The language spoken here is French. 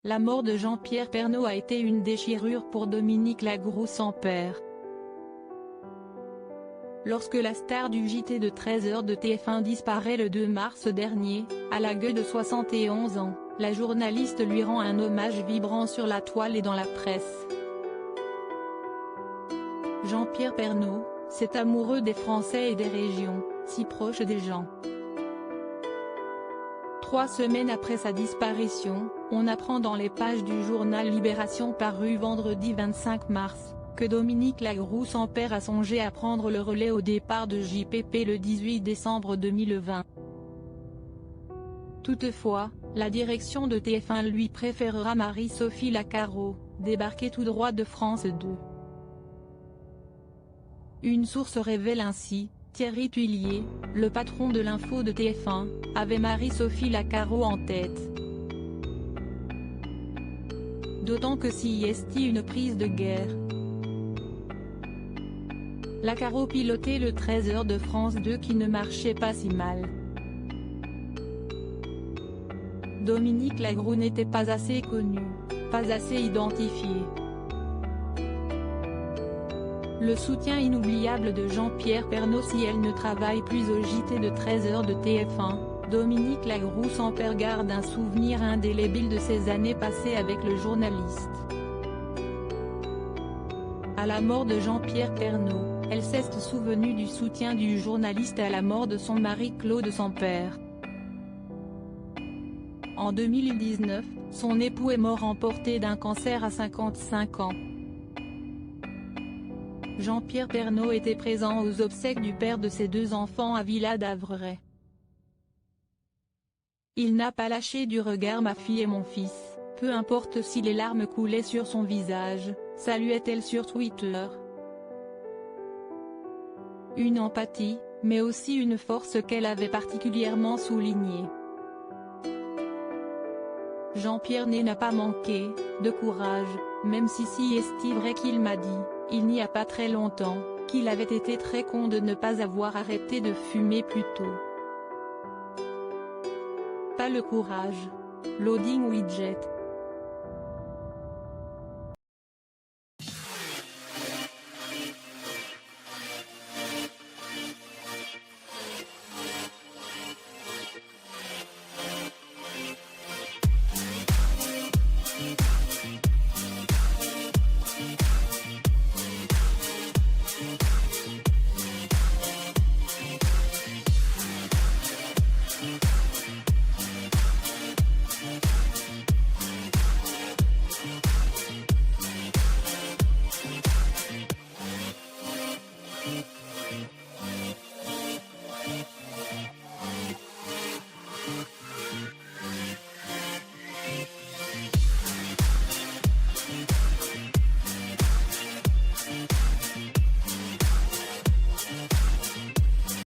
La mort de Jean-Pierre Pernaut a été une déchirure pour Dominique Lagroux sans père. Lorsque la star du JT de 13h de TF1 disparaît le 2 mars dernier, à l'âge de 71 ans, la journaliste lui rend un hommage vibrant sur la toile et dans la presse. Jean-Pierre Pernaut, cet amoureux des Français et des régions, si proche des gens. 3 semaines après sa disparition, on apprend dans les pages du journal Libération paru vendredi 25 mars, que Dominique Lagroux sans père a songé à prendre le relais au départ de JPP le 18 décembre 2020. Toutefois, la direction de TF1 lui préférera Marie-Sophie Lacaro, débarquée tout droit de France 2. Une source révèle ainsi: Thierry Tuillier, le patron de l'info de TF1, avait Marie-Sophie Lacaro en tête. D'autant que s'y est une prise de guerre. Lacaro pilotait le 13h de France 2 qui ne marchait pas si mal. Dominique Lagroux n'était pas assez connu, pas assez identifié. Le soutien inoubliable de Jean-Pierre Pernaut. Si elle ne travaille plus au JT de 13h de TF1, Dominique Lagroux sans père garde un souvenir indélébile de ses années passées avec le journaliste. À la mort de Jean-Pierre Pernaut, elle s'est souvenue du soutien du journaliste à la mort de son mari Claude sans père. En 2019, son époux est mort emporté d'un cancer à 55 ans. Jean-Pierre Pernaut était présent aux obsèques du père de ses 2 enfants à Villa d'Avray. Il n'a pas lâché du regard ma fille et mon fils, peu importe si les larmes coulaient sur son visage, saluait-elle sur Twitter. Une empathie, mais aussi une force qu'elle avait particulièrement soulignée. Jean-Pierre n'a pas manqué de courage, même si est vrai qu'il m'a dit, il n'y a pas très longtemps, qu'il avait été très con de ne pas avoir arrêté de fumer plus tôt. Pas le courage. Loading widget.